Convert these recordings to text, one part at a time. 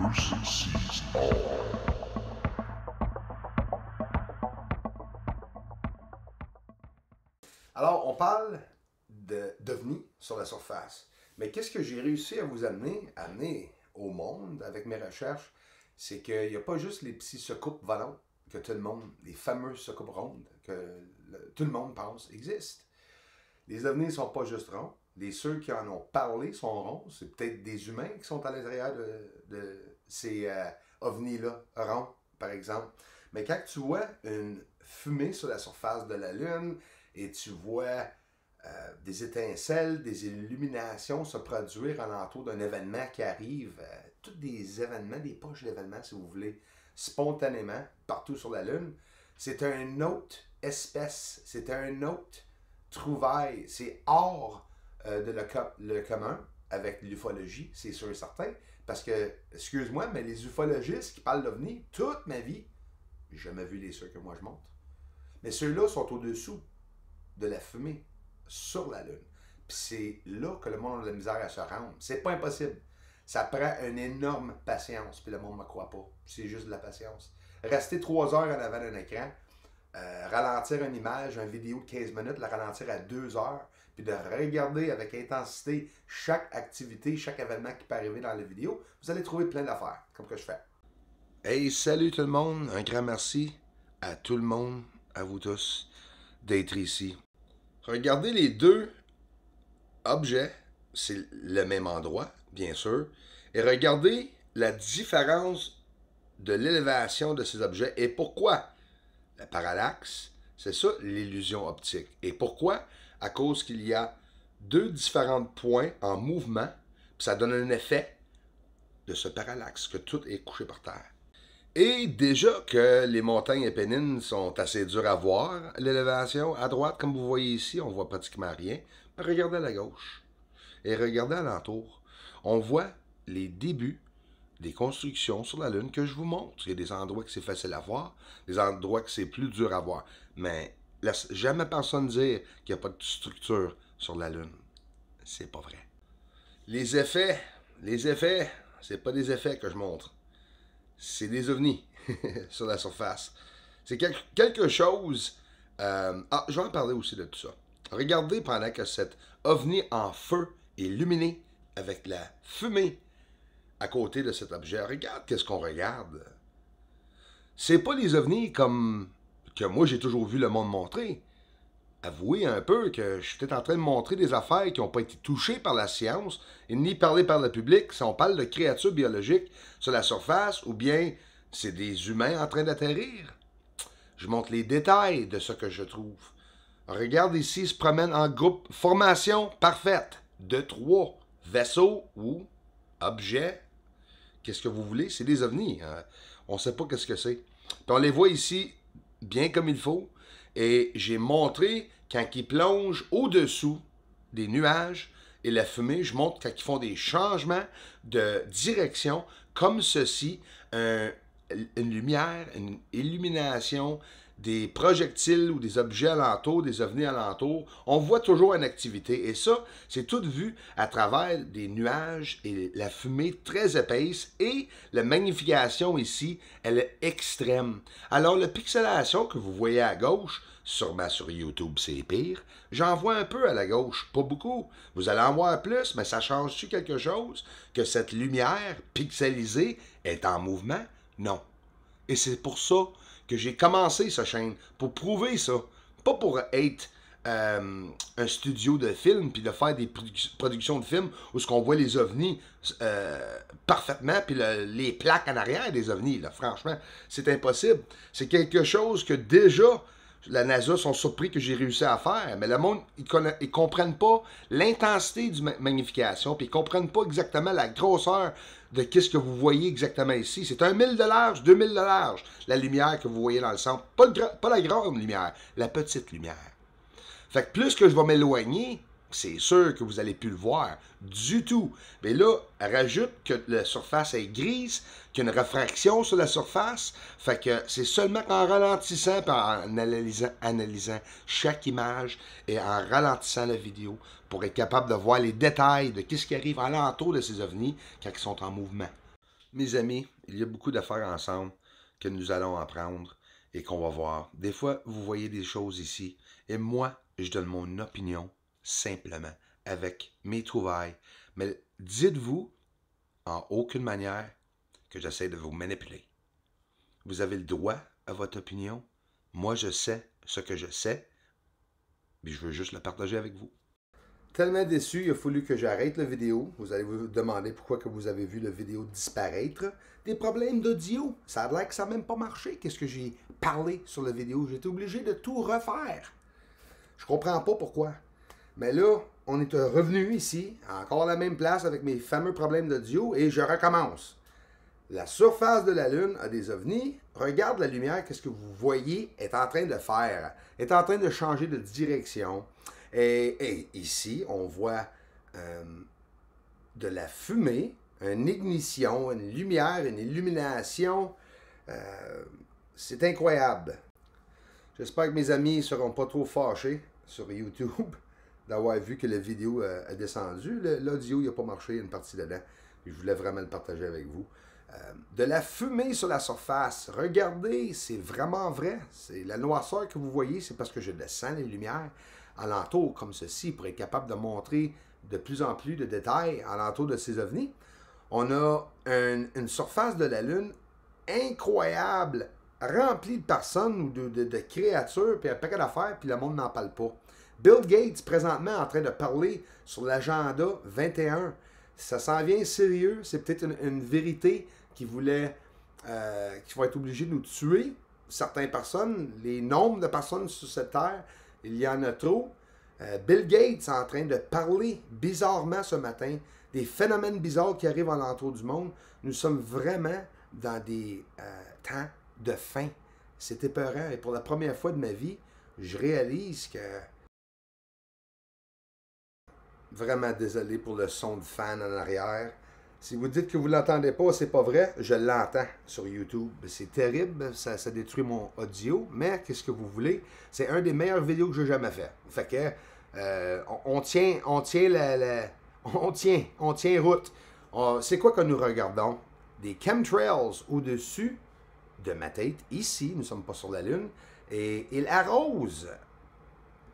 person sees all. Alors, on parle d'OVNI sur la surface. Mais qu'est-ce que j'ai réussi à vous amener au monde avec mes recherches, c'est qu'il n'y a pas juste les petits secoupes volants que tout le monde, les fameux secoupes rondes que tout le monde pense existent. Les ovnis ne sont pas juste ronds. Ceux qui en ont parlé sont ronds. C'est peut-être des humains qui sont à l'intérieur de ces ovnis-là, ronds, par exemple. Mais quand tu vois une fumée sur la surface de la Lune et tu vois des étincelles, des illuminations se produire alentour d'un événement qui arrive, tous des événements, des poches d'événements, si vous voulez, spontanément, partout sur la Lune, c'est une autre espèce, c'est un autre trouvaille, c'est hors de le commun avec l'ufologie, c'est sûr et certain, parce que, excuse-moi, mais les ufologistes qui parlent d'OVNI, toute ma vie, j'ai jamais vu les ceux que moi je montre, mais ceux-là sont au-dessous de la fumée sur la Lune. Puis c'est là que le monde a de la misère à se rendre. C'est pas impossible. Ça prend une énorme patience, puis le monde ne me croit pas. C'est juste de la patience. Rester 3 heures en avant d'un écran, ralentir une image, une vidéo de 15 minutes, la ralentir à 2 heures, puis de regarder avec intensité chaque activité, chaque événement qui peut arriver dans la vidéo, vous allez trouver plein d'affaires, comme que je fais. Hey, salut tout le monde, un grand merci à tout le monde, à vous tous, d'être ici. Regardez les deux objets, c'est le même endroit, bien sûr, et regardez la différence de l'élévation de ces objets et pourquoi. Le parallaxe, c'est ça l'illusion optique. Et pourquoi? À cause qu'il y a deux différents points en mouvement, puis ça donne un effet de ce parallaxe, que tout est couché par terre. Et déjà que les montagnes épénines sont assez dures à voir, l'élévation, à droite, comme vous voyez ici, on voit pratiquement rien. Mais regardez à la gauche et regardez alentour. On voit les débuts des constructions sur la Lune que je vous montre. Il y a des endroits que c'est facile à voir, des endroits que c'est plus dur à voir. Mais laisse jamais personne dire qu'il n'y a pas de structure sur la Lune. C'est pas vrai. Les effets, c'est pas des effets que je montre. C'est des ovnis sur la surface. C'est quelque chose... je vais en parler aussi de tout ça. Regardez pendant que cet ovni en feu est illuminé avec la fumée à côté de cet objet. Regarde qu'est-ce qu'on regarde. C'est pas les ovnis comme que moi j'ai toujours vu le monde montrer. Avouez un peu que je suis peut-être en train de montrer des affaires qui n'ont pas été touchées par la science et ni parlées par le public. Si on parle de créatures biologiques sur la surface ou bien c'est des humains en train d'atterrir. Je montre les détails de ce que je trouve. Regarde ici, ils se promènent en groupe. Formation parfaite de 3 vaisseaux ou objets. Qu'est-ce que vous voulez? C'est des ovnis. Hein? On ne sait pas qu'est-ce que c'est. Puis on les voit ici bien comme il faut. Et j'ai montré quand ils plongent au-dessous des nuages et la fumée, je montre quand ils font des changements de direction comme ceci, une lumière, une illumination, des projectiles ou des objets alentours, des ovnis alentours, on voit toujours une activité. Et ça, c'est tout vu à travers des nuages et la fumée très épaisse. Et la magnification ici, elle est extrême. Alors, la pixelation que vous voyez à gauche, sûrement sur YouTube, c'est pire. J'en vois un peu à la gauche, pas beaucoup. Vous allez en voir plus, mais ça change-tu quelque chose que cette lumière pixelisée est en mouvement? Non. Et c'est pour ça que j'ai commencé cette chaîne, pour prouver ça. Pas pour être un studio de films, puis de faire des productions de films où ce qu'on voit les ovnis parfaitement, puis les plaques en arrière des ovnis. Là, franchement, c'est impossible. C'est quelque chose que déjà la NASA sont surpris que j'ai réussi à faire, mais le monde, ils comprennent pas l'intensité du magnification, puis ils comprennent pas exactement la grosseur de qu'est-ce que vous voyez exactement ici. C'est 1 000 de large, 2 000 de large, la lumière que vous voyez dans le centre. Pas la grande lumière, la petite lumière. Fait que plus que je vais m'éloigner, c'est sûr que vous n'allez plus le voir du tout. Mais là, rajoute que la surface est grise, qu'il y a une réfraction sur la surface. Fait que c'est seulement en ralentissant et en analysant chaque image et en ralentissant la vidéo pour être capable de voir les détails de ce qui arrive alentour de ces ovnis quand ils sont en mouvement. Mes amis, il y a beaucoup d'affaires ensemble que nous allons apprendre et qu'on va voir. Des fois, vous voyez des choses ici et moi, je donne mon opinion simplement avec mes trouvailles. Mais dites-vous en aucune manière que j'essaie de vous manipuler. Vous avez le droit à votre opinion. Moi, je sais ce que je sais, mais je veux juste le partager avec vous. Tellement déçu, il a fallu que j'arrête la vidéo. Vous allez vous demander pourquoi que vous avez vu la vidéo disparaître. Des problèmes d'audio. Ça a l'air que ça n'a même pas marché. Qu'est-ce que j'ai parlé sur la vidéo? J'ai été obligé de tout refaire. Je comprends pas pourquoi. Mais là, on est revenu ici, encore à la même place avec mes fameux problèmes d'audio, et je recommence. La surface de la Lune a des ovnis. Regarde la lumière, qu'est-ce que vous voyez est en train de faire? Est en train de changer de direction. Et ici, on voit de la fumée, une ignition, une lumière, une illumination. C'est incroyable. J'espère que mes amis ne seront pas trop fâchés sur YouTube d'avoir vu que la vidéo a descendu. L'audio n'a pas marché, il y a une partie dedans. Je voulais vraiment le partager avec vous. De la fumée sur la surface. Regardez, c'est vraiment vrai. C'est la noirceur que vous voyez, c'est parce que je descends les lumières alentour comme ceci pour être capable de montrer de plus en plus de détails alentour de ces ovnis. On a une surface de la Lune incroyable, remplie de personnes ou de créatures, puis un paquet d'affaires, puis le monde n'en parle pas. Bill Gates, présentement, en train de parler sur l'agenda 21. Ça s'en vient sérieux. C'est peut-être une vérité qui voulait, qui va être obligé de nous tuer. Certaines personnes, les nombres de personnes sur cette terre, il y en a trop. Bill Gates est en train de parler bizarrement ce matin des phénomènes bizarres qui arrivent alentour du monde. Nous sommes vraiment dans des temps de fin. C'est épeurant. Et pour la première fois de ma vie, je réalise que... Vraiment désolé pour le son de fan en arrière. Si vous dites que vous ne l'entendez pas, c'est pas vrai. Je l'entends sur YouTube. C'est terrible, ça détruit mon audio. Mais qu'est-ce que vous voulez? C'est un des meilleures vidéos que j'ai jamais fait. Fait que on tient route. C'est quoi que nous regardons? Des chemtrails au-dessus de ma tête. Ici, nous ne sommes pas sur la Lune. Et il arrose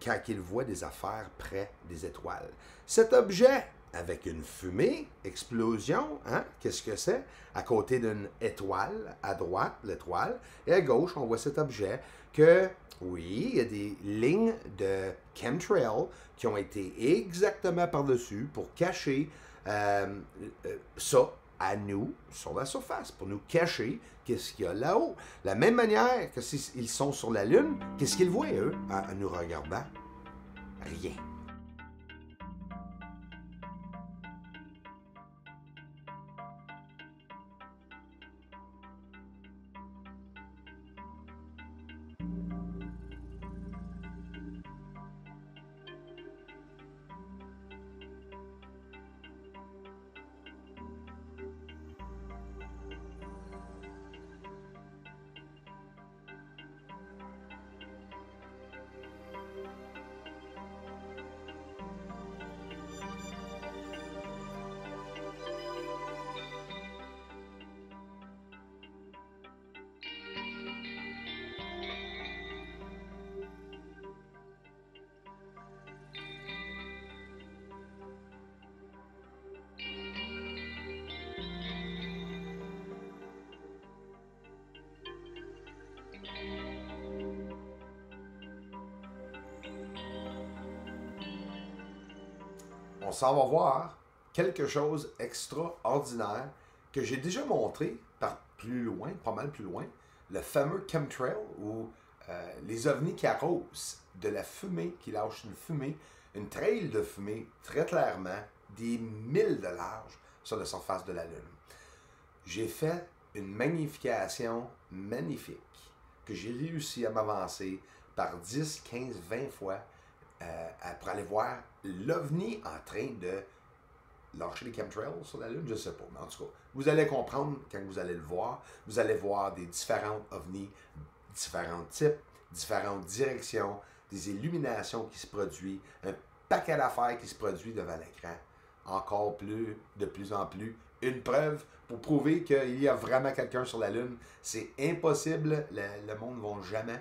quand il voit des affaires près des étoiles. Cet objet, avec une fumée, explosion, hein, qu'est-ce que c'est? À côté d'une étoile, à droite, l'étoile, et à gauche, on voit cet objet que, oui, il y a des lignes de chemtrail qui ont été exactement par-dessus pour cacher ça à nous, sur la surface, pour nous cacher qu'est-ce qu'il y a là-haut. De la même manière que s'ils sont sur la Lune, qu'est-ce qu'ils voient, eux, en nous regardant? Rien. On s'en va voir quelque chose d'extraordinaire que j'ai déjà montré par plus loin, pas mal plus loin, le fameux chemtrail ou les ovnis qui arrosent de la fumée, qui lâchent une fumée, une trail de fumée très clairement, des milles de large sur la surface de la Lune. J'ai fait une magnification magnifique que j'ai réussi à m'avancer par 10, 15, 20 fois pour aller voir l'OVNI en train de lâcher les chemtrails sur la Lune, je ne sais pas. Mais en tout cas, vous allez comprendre quand vous allez le voir. Vous allez voir des différentes OVNI, différents types, différentes directions, des illuminations qui se produisent, un paquet d'affaires qui se produit devant l'écran. Encore plus, de plus en plus une preuve pour prouver qu'il y a vraiment quelqu'un sur la Lune. C'est impossible. Le monde ne va jamais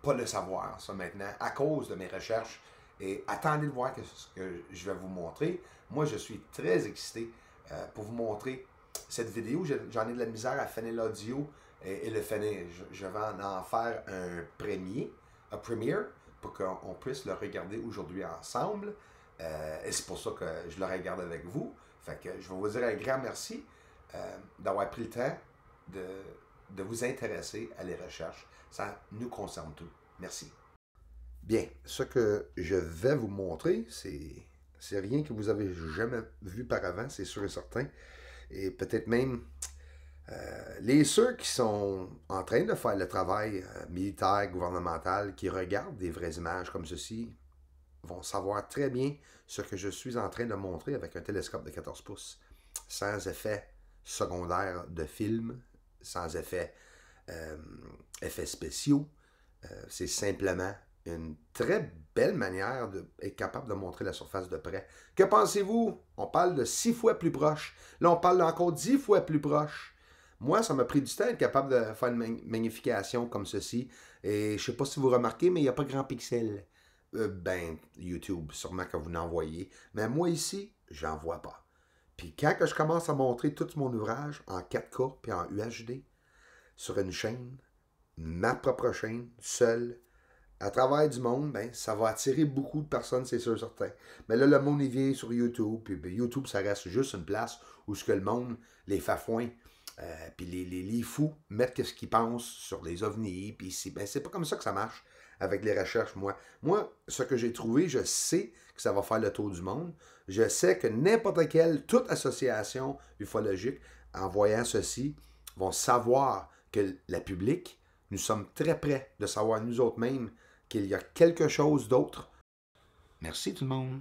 pas le savoir, ça, maintenant, à cause de mes recherches. Et attendez de voir ce que je vais vous montrer. Moi, je suis très excité pour vous montrer cette vidéo. J'en ai de la misère à finir l'audio et le finir. Je vais en faire un premiere, pour qu'on puisse le regarder aujourd'hui ensemble. Et c'est pour ça que je le regarde avec vous. Fait que je vais vous dire un grand merci d'avoir pris le temps de vous intéresser à les recherches. Ça nous concerne tout. Merci. Bien, ce que je vais vous montrer, c'est rien que vous avez jamais vu par avant, c'est sûr et certain. Et peut-être même ceux qui sont en train de faire le travail militaire, gouvernemental, qui regardent des vraies images comme ceci, vont savoir très bien ce que je suis en train de montrer avec un télescope de 14 pouces, sans effet secondaire de film, sans effets spéciaux. C'est simplement une très belle manière d'être capable de montrer la surface de près. Que pensez-vous? On parle de 6 fois plus proche. Là, on parle d'encore 10 fois plus proche. Moi, ça m'a pris du temps d'être capable de faire une magnification comme ceci. Et je ne sais pas si vous remarquez, mais il n'y a pas grand pixel. YouTube, sûrement que vous n'en voyez. Mais moi, ici, j'en vois pas. Puis quand que je commence à montrer tout mon ouvrage en 4K puis en UHD sur une chaîne, ma propre chaîne, seule, à travers du monde, ça va attirer beaucoup de personnes, c'est sûr certain. Mais là, le monde, il vient sur YouTube, puis YouTube, ça reste juste une place où ce que le monde, les fafouins, puis les fous, mettent ce qu'ils pensent sur les ovnis, puis c'est pas comme ça que ça marche avec les recherches, moi. Moi, ce que j'ai trouvé, je sais que ça va faire le tour du monde. Je sais que n'importe quelle, toute association ufologique, en voyant ceci, vont savoir que la public, nous sommes très près de savoir nous autres mêmes qu'il y a quelque chose d'autre. Merci tout le monde.